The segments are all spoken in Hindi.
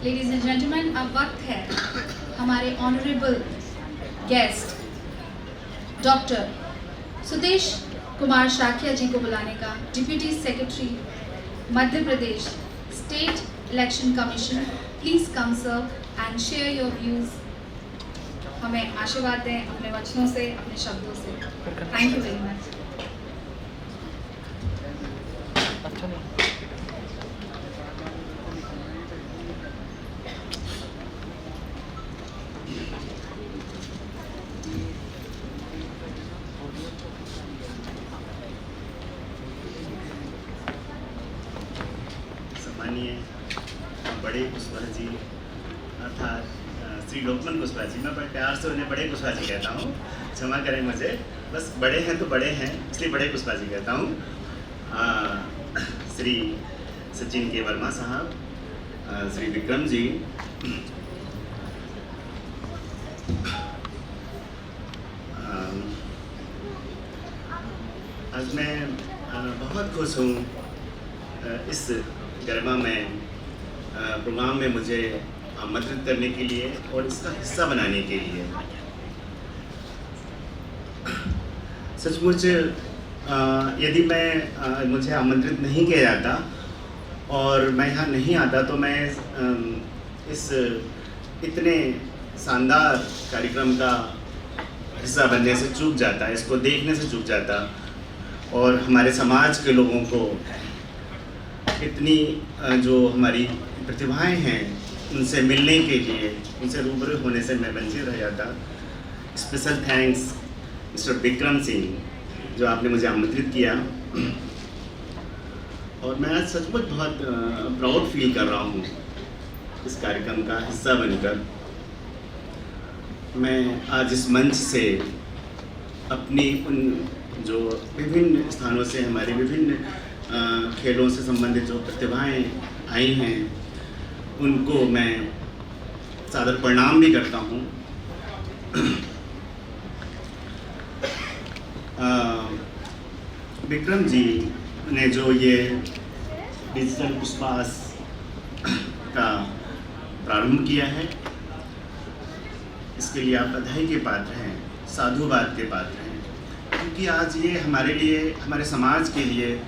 लेडीज एंड जेंटलमैन, अब वक्त है हमारे honourable guest doctor Sudesh Kumar Shakya ji को बुलाने का। Deputy secretary Madhya Pradesh state election commission, please come sir and share your views. हमें आशीर्वाद दें अपने वचनों से, अपने शब्दों से। Thank you very much. सम्मानीय बड़े कुशवाहा जी अर्थात श्री लोकमन कुशवाहा जी, मैं बड़े प्यार से उन्हें बड़े कुशवाहा जी कहता हूँ, क्षमा करें मुझे, बस बड़े हैं तो बड़े हैं इसलिए बड़े कुशवाहा जी कहता हूँ। श्री सचिन के वर्मा साहब, श्री विक्रम जी, आज मैं बहुत खुश हूँ इस गरिमा में प्रोग्राम में मुझे आमंत्रित करने के लिए और इसका हिस्सा बनाने के लिए। सचमुच यदि मैं मुझे आमंत्रित नहीं किया जाता और मैं यहाँ नहीं आता तो मैं इस इतने शानदार कार्यक्रम का हिस्सा बनने से चूक जाता, इसको देखने से चूक जाता और हमारे समाज के लोगों को इतनी जो हमारी प्रतिभाएं हैं उनसे मिलने के लिए, उनसे रूबरू होने से मैं वंचित रह जाता। Special thanks mister Vikram Singh जो आपने मुझे आमंत्रित किया, और मैं आज सचमुच बहुत प्राउड फील कर रहा हूँ इस कार्यक्रम का हिस्सा बनकर। मैं आज इस मंच से अपनी उन जो विभिन्न स्थानों से हमारे विभिन्न खेलों से संबंधित जो प्रतिभाएं आई हैं उनको मैं सादर प्रणाम भी करता हूँ। विक्रम जी ने जो ये डिजिटल पुष्पास का प्रारंभ किया है, इसके लिए आप बधाई के पात्र हैं, साधुवाद के पात्र हैं, क्योंकि आज ये हमारे लिए, हमारे समाज के लिए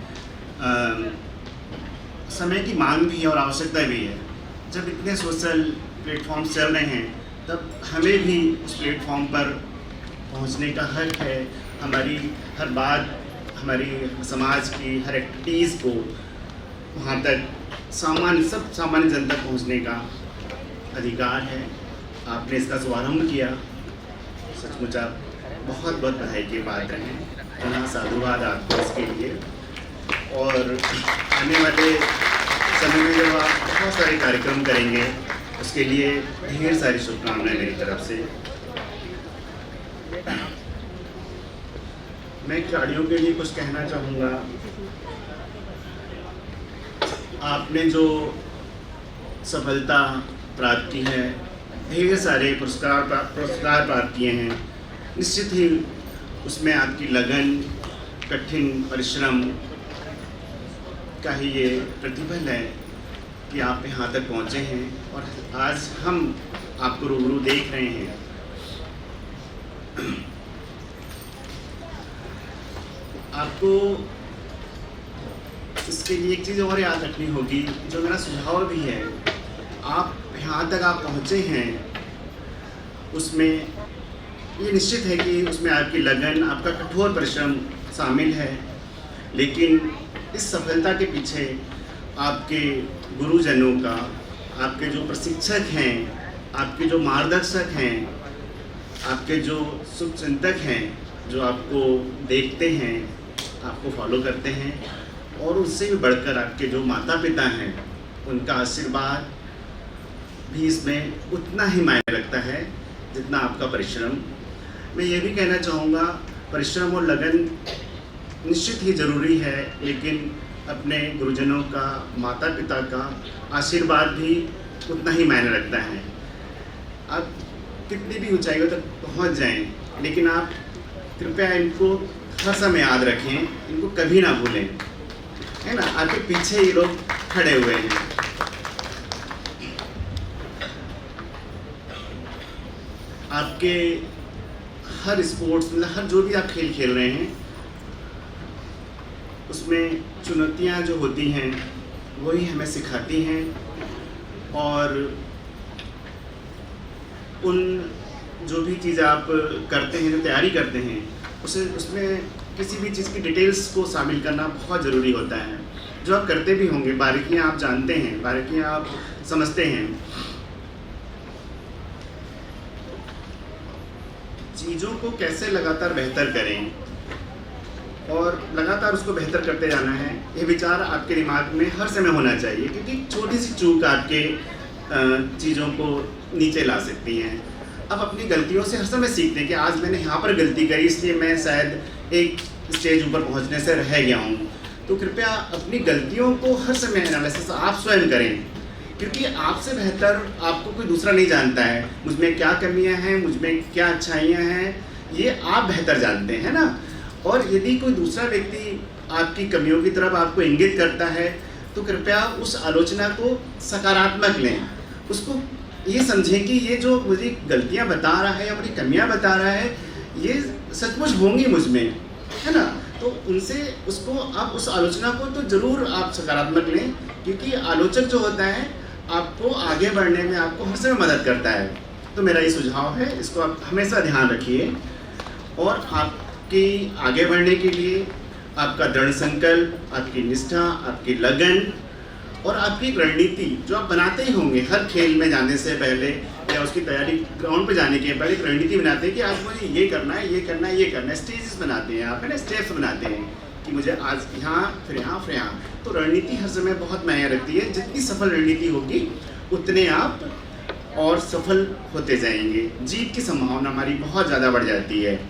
समय की मांग भी है और आवश्यकता भी है। जब इतने सोशल प्लेटफॉर्म चल रहे हैं तब हमें भी उस प्लेटफॉर्म पर पहुंचने का हक है। हमारी हर बात, हमारी समाज की हर एक्टिविटीज़ को वहाँ तक सामान्य जन तक पहुँचने का अधिकार है। आपने इसका शुभारंभ किया, सचमुच आप बहुत बहुत बधाई के पात्र हैं। पुनः साधुवाद आपको इसके लिए, और आने वाले समय में जब आप बहुत सारे कार्यक्रम करेंगे उसके लिए ढेर सारी शुभकामनाएं मेरी तरफ से। मैं खिलाड़ियों के लिए कुछ कहना चाहूँगा। आपने जो सफलता प्राप्त की है, ढेर सारे पुरस्कार प्राप्त किए हैं, निश्चित ही उसमें आपकी लगन, कठिन परिश्रम का ही ये प्रतिफल है कि आप यहाँ तक पहुँचे हैं और आज हम आपको रूबरू देख रहे हैं। आपको इसके लिए एक चीज़ और याद रखनी होगी, जो मेरा सुझाव भी है। आप यहाँ तक आप पहुँचे हैं, उसमें ये निश्चित है कि उसमें आपकी लगन, आपका कठोर परिश्रम शामिल है, लेकिन इस सफलता के पीछे आपके गुरुजनों का, आपके जो प्रशिक्षक हैं, आपके जो मार्गदर्शक हैं, आपके जो शुभचिंतक हैं, जो आपको देखते हैं, आपको फॉलो करते हैं, और उससे भी बढ़कर आपके जो माता पिता हैं, उनका आशीर्वाद भी इसमें उतना ही मायने रखता है जितना आपका परिश्रम। मैं ये भी कहना चाहूँगा, परिश्रम और लगन निश्चित ही ज़रूरी है, लेकिन अपने गुरुजनों का, माता पिता का आशीर्वाद भी उतना ही मायने रखता है। आप कितनी भी ऊंचाइयों तक पहुंच जाएं, लेकिन आप कृपया इनको हर समय याद रखें, इनको कभी ना भूलें, है ना। आपके पीछे ये लोग खड़े हुए हैं। आपके हर स्पोर्ट्स मतलब हर जो भी आप खेल खेल रहे हैं उसमें चुनौतियां जो होती हैं वही हमें सिखाती हैं, और उन जो भी चीज़ आप करते हैं, जो तैयारी करते हैं, उसमें किसी भी चीज़ की डिटेल्स को शामिल करना बहुत ज़रूरी होता है। जो आप करते भी होंगे, बारीकियां आप जानते हैं, बारीकियां आप समझते हैं। चीज़ों को कैसे लगातार बेहतर करें और लगातार उसको बेहतर करते जाना है, ये विचार आपके दिमाग में हर समय होना चाहिए, क्योंकि छोटी सी चूक आपके चीज़ों को नीचे ला सकती हैं। अब अपनी गलतियों से हर समय सीखते हैं कि आज मैंने यहाँ पर गलती करी, इसलिए मैं शायद एक स्टेज ऊपर पहुँचने से रह गया हूँ। तो कृपया अपनी गलतियों को हर समय एनालिसिस आप स्वयं करें, क्योंकि आपसे बेहतर आपको कोई दूसरा नहीं जानता है। मुझमें क्या कमियां हैं, मुझमें क्या अच्छाइयां हैं, ये आप बेहतर जानते हैं ना। और यदि कोई दूसरा व्यक्ति आपकी कमियों की तरफ आपको इंगित करता है तो कृपया उस आलोचना को सकारात्मक लें। उसको ये समझें कि ये जो मुझे गलतियां बता रहा है या मुझे कमियां बता रहा है, ये सचमुच होंगी मुझमें, है ना। तो उनसे उसको आप उस आलोचना को तो ज़रूर आप सकारात्मक लें, क्योंकि आलोचक जो होता है आपको आगे बढ़ने में आपको हर समय मदद करता है। तो मेरा ये सुझाव है, इसको आप हमेशा ध्यान रखिए। और आपकी आगे बढ़ने के लिए आपका दृढ़ संकल्प, आपकी निष्ठा, आपकी लगन और आपकी एक रणनीति जो आप बनाते ही होंगे हर खेल में जाने से पहले या उसकी तैयारी ग्राउंड पे जाने के पहले एक रणनीति बनाते हैं कि आज मुझे ये करना है, ये करना है, ये करना है। स्टेजेस बनाते हैं आप, है ना, स्टेप्स बनाते हैं कि मुझे आज यहाँ, फिर यहाँ, फिर यहाँ। तो रणनीति हर समय बहुत मायने रखती है। जितनी सफल रणनीति होगी उतने आप और सफल होते जाएंगे, जीत की संभावना हमारी बहुत ज़्यादा बढ़ जाती है।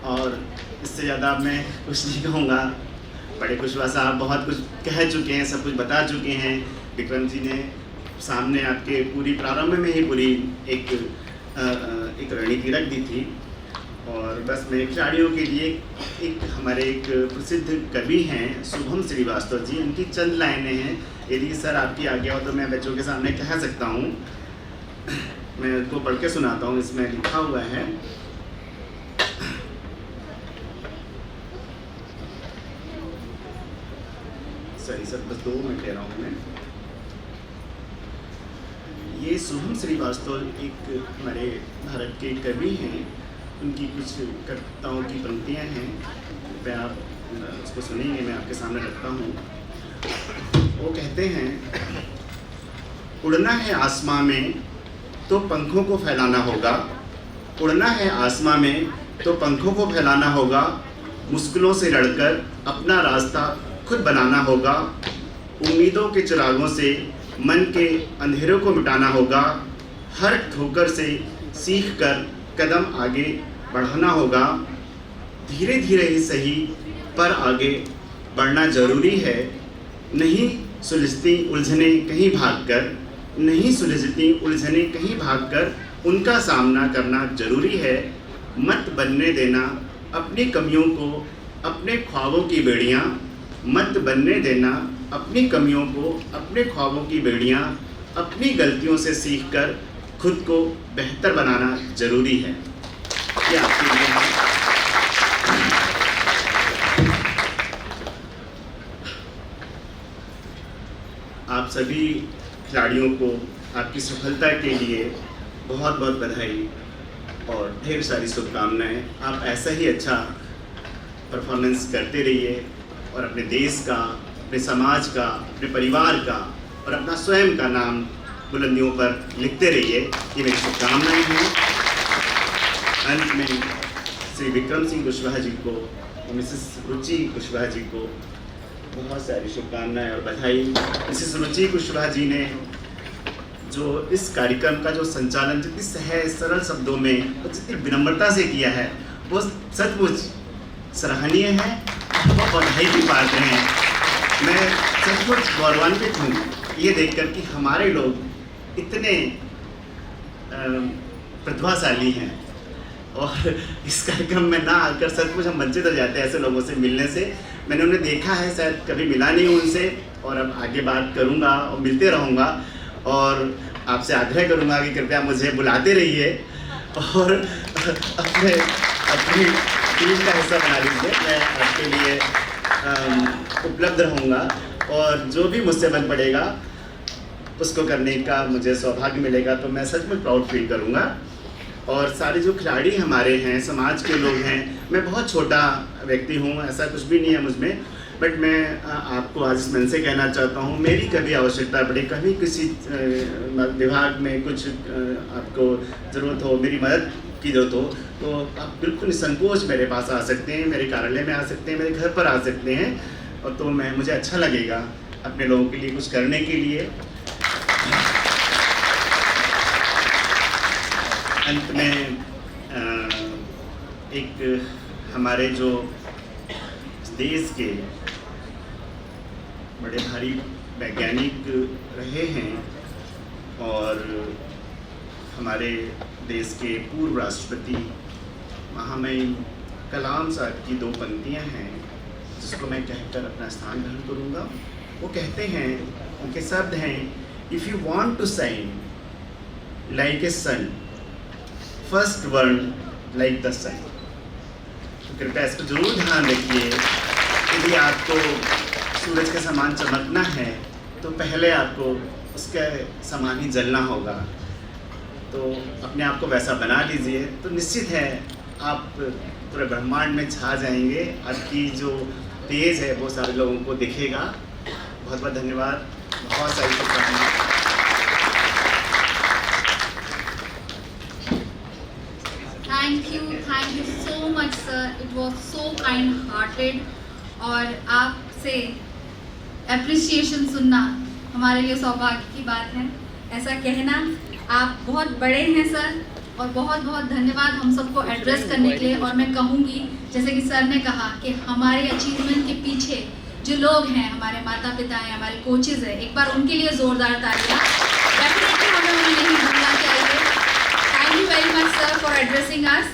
और इससे ज़्यादा मैं कुछ नहीं कहूँगा। बड़े कुशवाहा साहब बहुत कुछ कह चुके हैं, सब कुछ बता चुके हैं। विक्रम जी ने सामने आपके पूरी प्रारंभ में ही पूरी एक रणनीति रख दी थी। और बस मैं खिलाड़ियों के लिए एक हमारे एक प्रसिद्ध कवि हैं शुभम श्रीवास्तव जी, उनकी चंद लाइनें हैं। यदि सर आपकी आज्ञा हो तो मैं बच्चों के सामने कह सकता हूँ। मैं उनको पढ़ के सुनाता हूँ। इसमें लिखा हुआ है, सॉरी सर, बस 2 मिनट ले रहा हूँ मैं। ये शुभम श्रीवास्तव एक हमारे भारत के कवि हैं। उनकी कुछ कविताओं की पंक्तियाँ हैं, मैं आप उसको सुनेंगे, मैं आपके सामने रखता हूँ। वो कहते हैं, उड़ना है आसमां में तो पंखों को फैलाना होगा, उड़ना है आसमां में तो पंखों को फैलाना होगा, मुश्किलों से लड़कर अपना रास्ता खुद बनाना होगा, उम्मीदों के चिरागों से मन के अंधेरों को मिटाना होगा, हर ठोकर से सीख कर कदम आगे बढ़ाना होगा, धीरे धीरे ही सही पर आगे बढ़ना जरूरी है, नहीं सुलझती उलझने कहीं भागकर, नहीं सुलझती उलझने कहीं भागकर उनका सामना करना जरूरी है, मत बनने देना अपनी कमियों को अपने ख्वाबों की बेड़ियाँ, मत बनने देना अपनी कमियों को अपने ख्वाबों की बेड़ियाँ, अपनी गलतियों से सीखकर खुद को बेहतर बनाना जरूरी है। ये आपके लिए है। आप सभी खिलाड़ियों को आपकी सफलता के लिए बहुत बहुत बधाई और ढेर सारी शुभकामनाएं। आप ऐसा ही अच्छा परफॉर्मेंस करते रहिए और अपने देश का, अपने समाज का, अपने परिवार का और अपना स्वयं का नाम बुलंदियों पर लिखते रहिए। ये मेरी शुभकामनाएं हैं। अंत में श्री विक्रम सिंह कुशवाहा जी को और मिसेस रुचि कुशवाहा जी को बहुत सारी शुभकामनाएं और बधाई। मिसेस रुचि कुशवाहा जी ने जो इस कार्यक्रम का जो संचालन जितनी सहज सरल शब्दों में और जितनी विनम्रता से किया है, वो सचमुच सराहनीय है, वो बधाई की पात्र हैं। मैं सचमुच गौरवान्वित हूँ ये देखकर कि हमारे लोग इतने प्रतिभाशाली हैं और इस कार्यक्रम में ना आकर सचमुच हम वंचित हो जाते हैं ऐसे लोगों से मिलने से। मैंने उन्हें देखा है, शायद कभी मिला नहीं उनसे, और अब आगे बात करूँगा और मिलते रहूँगा। और आपसे आग्रह करूँगा कि कृपया मुझे बुलाते रहिए और अपनी टीम का हिस्सा बना लीजिए। मैं आपके लिए उपलब्ध रहूँगा और जो भी मुझसे बन पड़ेगा उसको करने का मुझे सौभाग्य मिलेगा तो मैं सच में प्राउड फील करूँगा। और सारे जो खिलाड़ी हमारे हैं, समाज के लोग हैं, मैं बहुत छोटा व्यक्ति हूँ, ऐसा कुछ भी नहीं है मुझ में, बट मैं आपको आज इस मन से कहना चाहता हूँ, मेरी कभी आवश्यकता पड़े, कभी किसी विभाग में कुछ आपको ज़रूरत हो, मेरी मदद की ज़रूरत हो, तो आप बिल्कुल निसंकोच मेरे पास आ सकते हैं, मेरे कार्यालय में आ सकते हैं, मेरे घर पर आ सकते हैं। और तो मुझे अच्छा लगेगा अपने लोगों के लिए कुछ करने के लिए। अंत में एक हमारे जो देश के बड़े भारी वैज्ञानिक रहे हैं और हमारे देश के पूर्व राष्ट्रपति महामहिम कलाम साहब की 2 पंक्तियां हैं जिसको मैं कहकर अपना स्थान ग्रहण करूंगा। वो कहते हैं, उनके शब्द हैं, if you want to shine like a sun, first burn like the sun. तो कृपया इसको जरूर ध्यान रखिए, यदि आपको सूरज के समान चमकना है तो पहले आपको उसके समान ही जलना होगा। तो अपने आप को वैसा बना लीजिए तो निश्चित है आप पूरे ब्रह्मांड में छा जाएंगे। आपकी जो तेज है वो सारे लोगों को दिखेगा। बहुत बहुत धन्यवाद, बहुत सारी शुभकामनाएं। Thank you so much sir, it was so kind hearted. और आपसे एप्रिसिएशन सुनना हमारे लिए सौभाग्य की बात है। ऐसा कहना, आप बहुत बड़े हैं सर, और बहुत बहुत धन्यवाद हम सबको एड्रेस करने के लिए। और मैं कहूँगी जैसे कि सर ने कहा कि हमारे अचीवमेंट के पीछे जो लोग हैं, हमारे माता पिता हैं, हमारे कोचेज़ हैं, एक बार उनके लिए ज़ोरदार तालियां। डेफिनेटली हमें उन्हें नहीं भूलना चाहिए। Thank you very much sir for addressing us.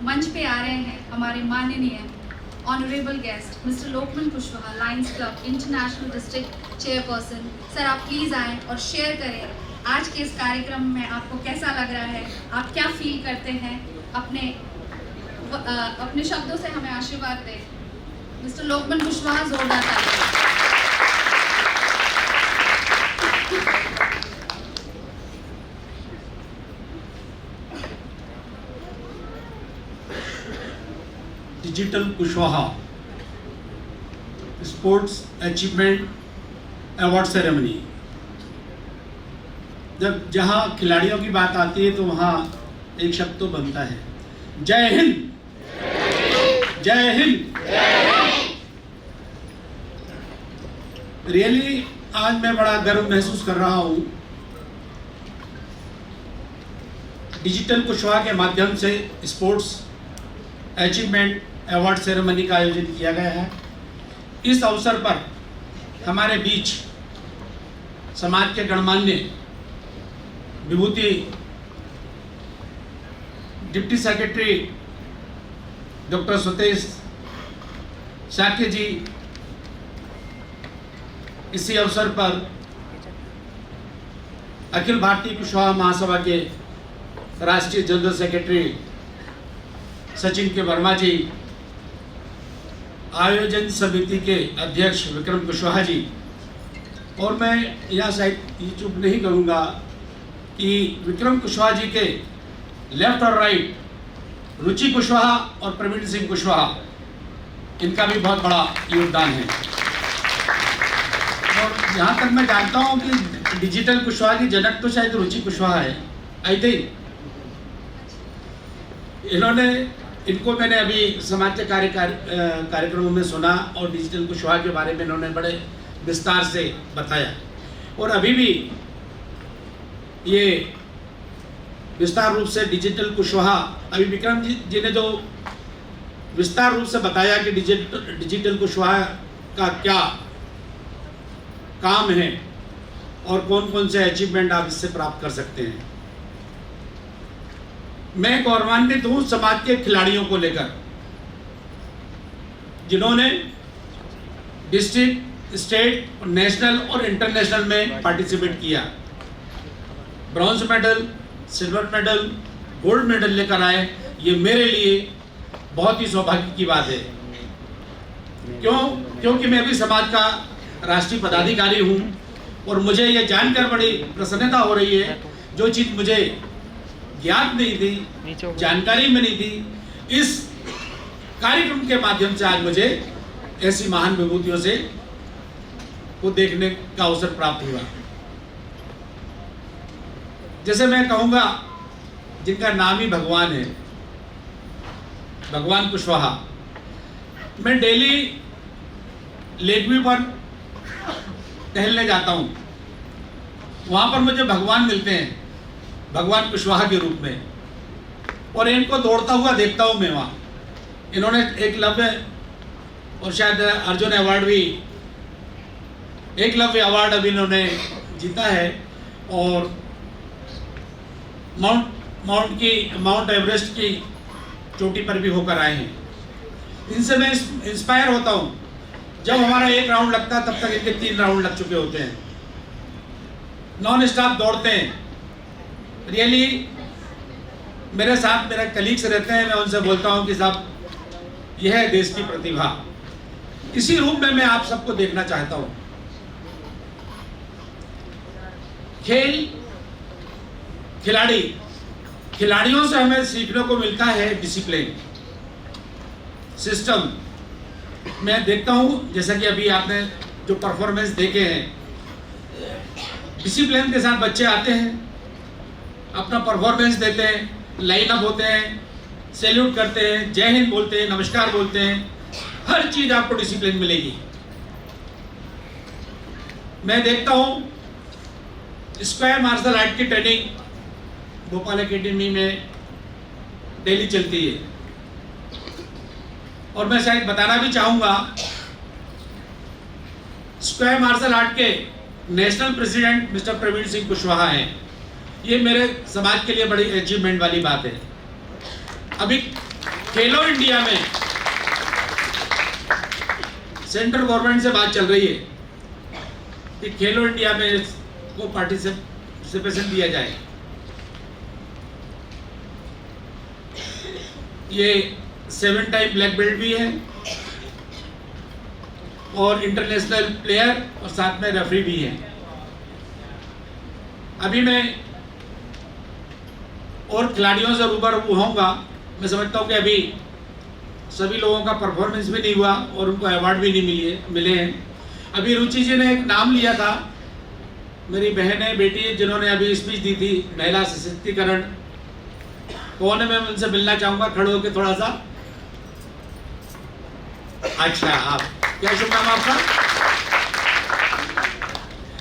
मंच पे आ रहे हैं हमारे माननीय honourable guest mister Lokman Kushwaha, lions club international district chairperson. Sir आप प्लीज़ आएँ और शेयर करें आज के इस कार्यक्रम में आपको कैसा लग रहा है, आप क्या फील करते हैं, अपने शब्दों से हमें आशीर्वाद दें। मिस्टर लोकमन कुशवाहा, जोरदार तालियां। Digital Kushwaha sports achievement award ceremony. जब जहाँ खिलाड़ियों की बात आती है तो वहाँ एक शब्द तो बनता है, जय हिंद, जय हिंद। रियली आज मैं बड़ा गर्व महसूस कर रहा हूँ। डिजिटल कुशवाहा के माध्यम से स्पोर्ट्स अचीवमेंट अवार्ड सेरेमनी का आयोजन किया गया है। इस अवसर पर हमारे बीच समाज के गणमान्य विभूति deputy secretary doctor Satesh Shakya ji इसी अवसर पर अखिल भारतीय कुशवाहा महासभा के राष्ट्रीय general secretary Sachin K Verma जी, आयोजन समिति के अध्यक्ष विक्रम कुशवाहा जी, और मैं यह शायद ये चुप नहीं करूँगा कि विक्रम कुशवाहा जी के लेफ्ट और राइट रुचि कुशवाहा और प्रवीण सिंह कुशवाहा, इनका भी बहुत बड़ा योगदान है। और जहाँ तक मैं जानता हूँ कि डिजिटल कुशवाहा की जनक तो शायद रुचि कुशवाहा है, आई थिंक। इनको मैंने अभी समाज के कार्यक्रमों में सुना और डिजिटल कुशवाहा के बारे में इन्होंने बड़े विस्तार से बताया। और अभी भी ये विस्तार रूप से डिजिटल कुशवाहा, अभी विक्रम जी ने जो विस्तार रूप से बताया कि डिजिटल कुशवाहा का क्या काम है और कौन कौन से अचीवमेंट आप इससे प्राप्त कर सकते हैं। मैं गौरवान्वित हूँ समाज के खिलाड़ियों को लेकर, जिन्होंने डिस्ट्रिक्ट, स्टेट, नेशनल और इंटरनेशनल में पार्टिसिपेट किया। Bronze medal, silver medal, gold medal लेकर आए, ये मेरे लिए बहुत ही सौभाग्य की बात है। क्योंकि मैं भी समाज का राष्ट्रीय पदाधिकारी हूँ और मुझे ये जानकर बड़ी प्रसन्नता हो रही है, जो चीज़ मुझे ज्ञात नहीं थी, जानकारी में नहीं थी, इस कार्यक्रम के माध्यम से आज मुझे ऐसी महान विभूतियों से को देखने का अवसर प्राप्त हुआ। जैसे मैं कहूँगा, जिनका नाम ही भगवान है, भगवान कुशवाहा। मैं डेली लेक व्यू पर टहलने जाता हूँ, वहाँ पर मुझे भगवान मिलते हैं, भगवान कुशवाहा के रूप में, और इनको दौड़ता हुआ देखता हूँ मैं वहाँ। इन्होंने एकलव्य और शायद अर्जुन अवार्ड भी, एकलव्य अवार्ड अभी इन्होंने जीता है, और माउंट एवरेस्ट की चोटी पर भी होकर आए हैं। इनसे मैं इंस्पायर होता हूँ। जब हमारा एक राउंड लगता है तब तक इनके 3 राउंड लग चुके होते हैं, नॉन स्टॉप दौड़ते हैं। रियली मेरे साथ मेरे कलीग्स रहते हैं, मैं उनसे बोलता हूँ कि साहब यह है देश की प्रतिभा। इसी रूप में मैं आप सबको देखना चाहता हूँ। खिलाड़ियों से हमें सीखने को मिलता है डिसिप्लिन, सिस्टम। मैं देखता हूँ, जैसा कि अभी आपने जो परफॉर्मेंस देखे हैं, डिसिप्लिन के साथ बच्चे आते हैं, अपना परफॉर्मेंस देते हैं, लाइन अप होते हैं, सैल्यूट करते हैं, जय हिंद बोलते हैं, नमस्कार बोलते हैं। हर चीज़ आपको डिसिप्लिन मिलेगी। मैं देखता हूँ स्क्वायर मार्शल आर्ट की ट्रेनिंग भोपाल एकेडमी में डेली चलती है, और मैं शायद बताना भी चाहूँगा, स्क्वायर मार्शल आर्ट के national president mister Praveen Singh Kushwaha हैं। ये मेरे समाज के लिए बड़ी अचीवमेंट वाली बात है। अभी खेलो इंडिया में सेंट्रल गवर्नमेंट से बात चल रही है कि खेलो इंडिया में को पार्टिसिपेशन दिया जाए। ये 7 टाइम ब्लैक बेल्ट भी है, और इंटरनेशनल प्लेयर, और साथ में रेफरी भी है। अभी मैं और खिलाड़ियों से रूबरू होऊंगा। मैं समझता हूँ कि अभी सभी लोगों का परफॉर्मेंस भी नहीं हुआ और उनको अवार्ड भी नहीं मिले हैं। अभी रुचि जी ने एक नाम लिया था, मेरी बहन है, बेटी है, जिन्होंने अभी स्पीच दी थी महिला सशक्तिकरण। कौन है, मैं उनसे मिलना चाहूँगा, खड़े होकर थोड़ा सा। अच्छा, आप क्या शुभ नाम आपका?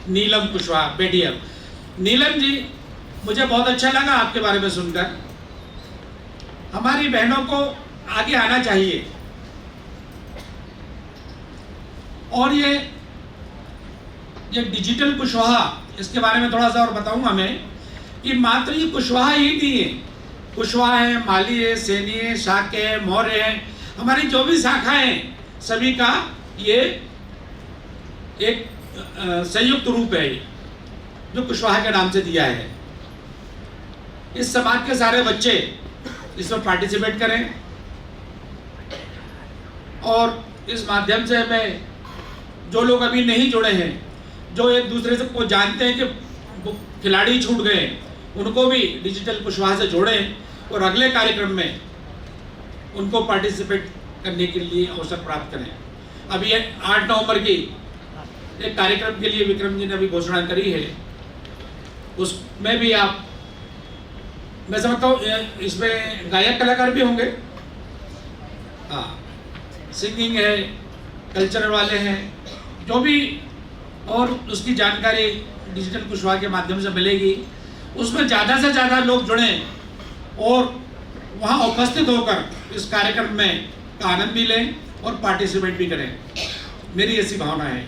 नीलम कुशवाहा, बेटी। अब नीलम जी, मुझे बहुत अच्छा लगा आपके बारे में सुनकर। हमारी बहनों को आगे आना चाहिए, और ये डिजिटल कुशवाहा, इसके बारे में थोड़ा सा और बताऊंगा मैं कि मात्र ये कुशवाहा ही नहीं है। कुशवाहा है, माली है, सैनी है, शाक्य है, मौर्य है, हमारी जो भी शाखाएं, सभी का ये एक संयुक्त रूप है, जो कुशवाहा के नाम से दिया है। इस समाज के सारे बच्चे इसमें पार्टिसिपेट करें, और इस माध्यम से मैं, जो लोग अभी नहीं जुड़े हैं, जो एक दूसरे से को जानते हैं कि खिलाड़ी छूट गए, उनको भी डिजिटल कुशवाहा से जोड़ें, और अगले कार्यक्रम में उनको पार्टिसिपेट करने के लिए अवसर प्राप्त करें। अभी 8 नवंबर की एक कार्यक्रम के लिए विक्रम जी ने अभी घोषणा करी है, उसमें भी आप, मैं समझता हूँ इसमें गायक कलाकार भी होंगे, हाँ, सिंगिंग है, कल्चरल वाले हैं, जो भी, और उसकी जानकारी डिजिटल कुशवाहा के माध्यम से मिलेगी। उसमें ज़्यादा से ज़्यादा लोग जुड़ें और वहाँ उपस्थित होकर इस कार्यक्रम में का आनंद भी लें और पार्टिसिपेट भी करें। मेरी ऐसी भावना है।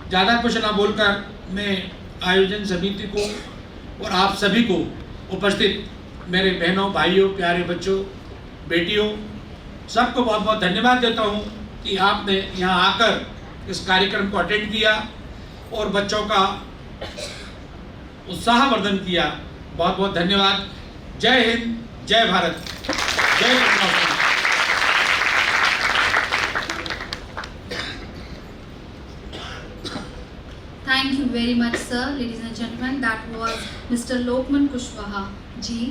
ज़्यादा कुछ ना बोलकर मैं आयोजन समिति को और आप सभी को, उपस्थित मेरे बहनों, भाइयों, प्यारे बच्चों, बेटियों, सबको बहुत बहुत धन्यवाद देता हूँ कि आपने यहाँ आकर इस कार्यक्रम को अटेंड किया और बच्चों का उत्साहवर्धन किया। बहुत बहुत धन्यवाद। जय हिंद, जय भारत, जय Hind. Thank you very much, sir. Ladies and gentlemen, that was Mr. Lokman Kushwaha ji.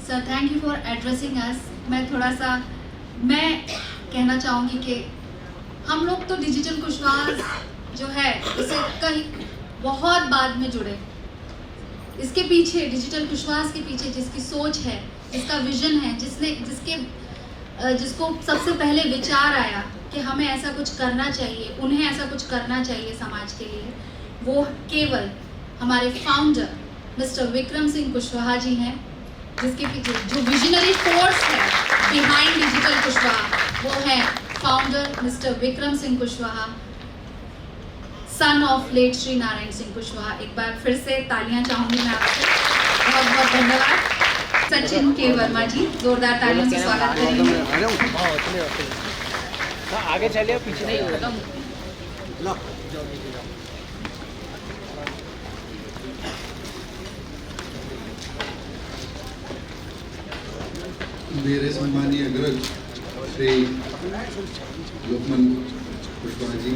Sir, thank you for addressing us. मैं कहना चाहूँगी कि हम लोग तो डिजिटल कुशवाहा जो है उसे कहीं बहुत बाद में जुड़े। इसके पीछे, डिजिटल कुशवाहा के पीछे जिसकी सोच है, जिसका विजन है, जिसको सबसे पहले विचार आया कि हमें ऐसा कुछ करना चाहिए, उन्हें ऐसा कुछ करना चाहिए समाज के लिए, वो केवल हमारे फाउंडर मिस्टर विक्रम सिंह कुशवाहा जी हैं, जिसके पीछे जो विजनरी फोर्स है बिहाइंड डिजिटल कुशवाहा वो है founder mister Vikram Singh Kushwaha, son of late Shri Narayan Singh Kushwaha. एक बार फिर से तालियां चाहूंगी मैं आपसे। बहुत बहुत धन्यवाद। सचिन के वर्मा जी, जोरदार तालियों से स्वागत करेंगे। आगे चलिए, पीछे नहीं। मेरे सम्मानीय अग्रज श्री लोकमन कुशवाहा जी,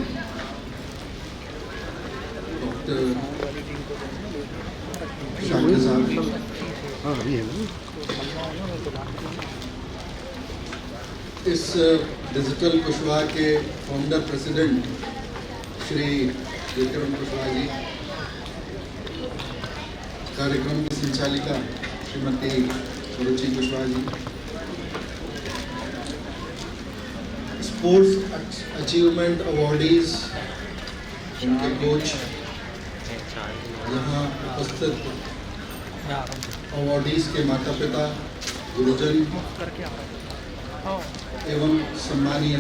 डॉक्टर शाकिर साहब, इस डिजिटल कुशवाहा के फाउंडर प्रेसिडेंट श्री विक्रम कुशवाहा जी, कार्यक्रम की संचालिका श्रीमती रुचि Kushwaha ji, sports achievement awardees, उनके कोच, यहाँ उपस्थित अवार्डीज के माता पिता, गुरुजन एवं सम्मानीय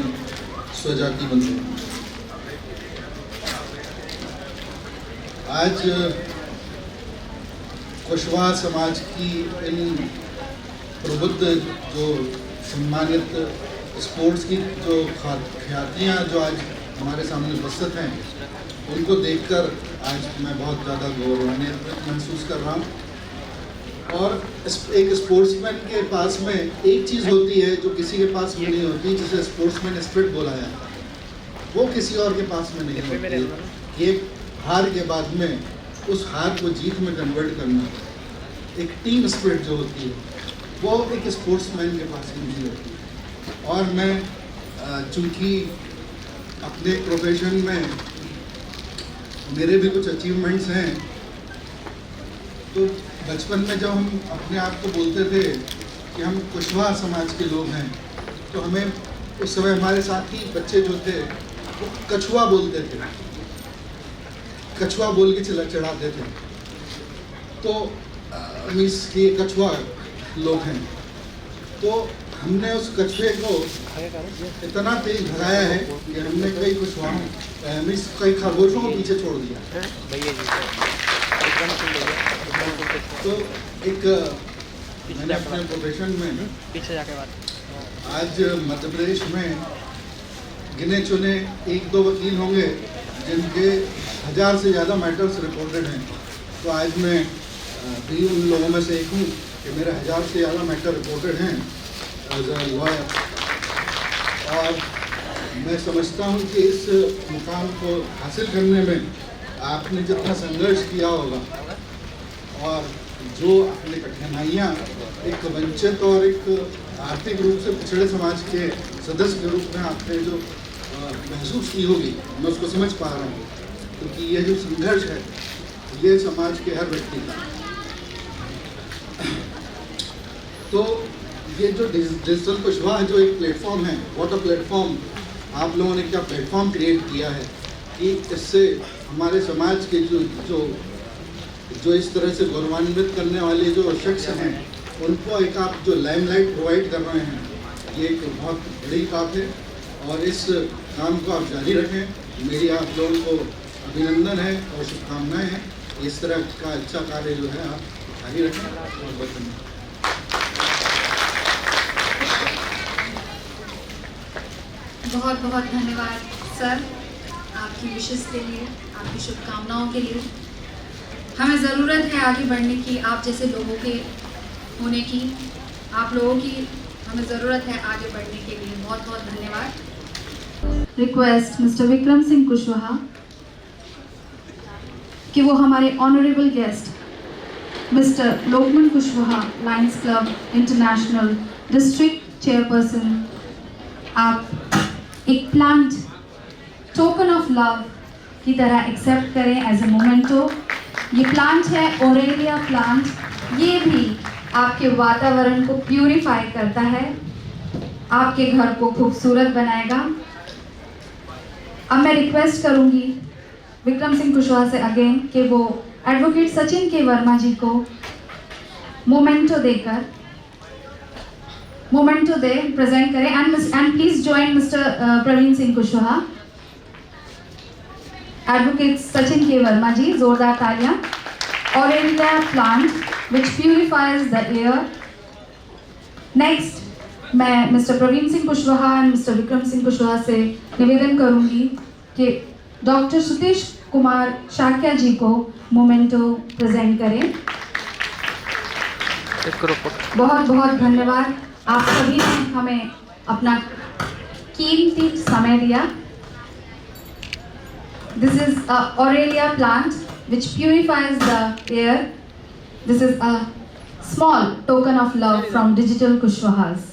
स्वजाति बंधु, आज कुशवाहा समाज की इन प्रबुद्ध जो सम्मानित स्पोर्ट्स की जो ख्यातियाँ जो आज हमारे सामने उपस्थित हैं, उनको देखकर आज मैं बहुत ज़्यादा गौरवान्वित महसूस कर रहा हूँ। और एक स्पोर्ट्समैन के पास में एक चीज़ होती है जो किसी के पास में नहीं होती, जिसे स्पोर्ट्समैन स्पिरिट बोला जाता है, वो किसी और के पास में नहीं होती। एक हार के बाद में उस हार को जीत में कन्वर्ट करना, एक टीम स्पिरिट जो होती है, वो एक स्पोर्ट्समैन के पास में नहीं होती। और मैं चूँकि अपने प्रोफेशन में मेरे भी कुछ अचीवमेंट्स हैं, तो बचपन में जब हम अपने आप को बोलते थे कि हम कुशवाहा समाज के लोग हैं, तो हमें उस समय हमारे साथी बच्चे जो थे वो कछुआ बोलते थे, कछुआ बोल के चढ़ाते थे। तो मीन्स ये कछुआ लोग हैं, तो हमने उस कछुए को इतना तेज भगाया है कि हमने कई कुशवाहा मीन्स कई खरगोशों को पीछे छोड़ दिया। तो एक मैंने अपने प्रोफेशन में पीछे जाके बात, आज मध्य प्रदेश में गिने चुने 1-2 वकील होंगे जिनके 1000 से ज़्यादा मैटर्स रिकॉर्डेड हैं। तो आज मैं भी उन लोगों में से एक हूँ कि मेरे 1000 से ज़्यादा मैटर रिकॉर्डेड हैं एज अ लॉयर। और मैं समझता हूँ कि इस मुकाम को हासिल करने में आपने जितना संघर्ष किया होगा और जो अपनी कठिनाइयाँ एक वंचित और एक आर्थिक रूप से पिछड़े समाज के सदस्य के रूप में आपने जो महसूस की होगी, मैं उसको समझ पा रहा हूँ। क्योंकि ये जो संघर्ष है ये समाज के हर व्यक्ति का। तो ये जो डिजिटल कुशवाहा जो एक प्लेटफॉर्म है, व्हाट अ प्लेटफॉर्म, आप लोगों ने क्या प्लेटफॉर्म क्रिएट किया है कि इससे हमारे समाज के जो इस तरह से गौरवान्वित करने वाले जो शख्स हैं, उनको एक आप जो लाइमलाइट प्रोवाइड कर रहे हैं, ये एक बहुत बड़ी बात है। और इस काम को आप जारी रखें। मेरी आप लोगों को अभिनंदन है और शुभकामनाएं हैं। इस तरह का अच्छा कार्य जो है आप जारी रखें और बचें। बहुत बहुत धन्यवाद सर। आपकी विशेष के लिए, आपकी शुभकामनाओं के लिए। हमें ज़रूरत है आगे बढ़ने की, आप जैसे लोगों के होने की, आप लोगों की हमें ज़रूरत है आगे बढ़ने के लिए। बहुत बहुत धन्यवाद। रिक्वेस्ट मिस्टर विक्रम सिंह कुशवाहा कि वो हमारे honourable guest mister Lokman Kushwaha, lions club international district chairperson, आप एक प्लांट टोकन ऑफ लव की तरह एक्सेप्ट करें एज ए मोमेंटो। ये प्लांट है ओरेलिया प्लांट। ये भी आपके वातावरण को प्यूरिफाई करता है, आपके घर को खूबसूरत बनाएगा। अब मैं रिक्वेस्ट करूंगी विक्रम सिंह कुशवाहा से अगेन कि वो एडवोकेट सचिन के वर्मा जी को मोमेंटो दे प्रेजेंट करें। And please join mister Praveen Singh Kushwaha. Advocate Sachin K Verma ji, जोरदार तालियां। Aralia plant which purifies the air. Next, मैं मिस्टर प्रवीण सिंह कुशवाहा और मिस्टर विक्रम सिंह कुशवाहा से निवेदन करूंगी कि डॉक्टर सुतेश कुमार शाक्या जी को मोमेंटो प्रेजेंट करें। बहुत बहुत धन्यवाद, आप सभी ने हमें अपना कीमती समय दिया। This is a Aurelia plant which purifies the air. This is a small token of love from Digital Kushwahas.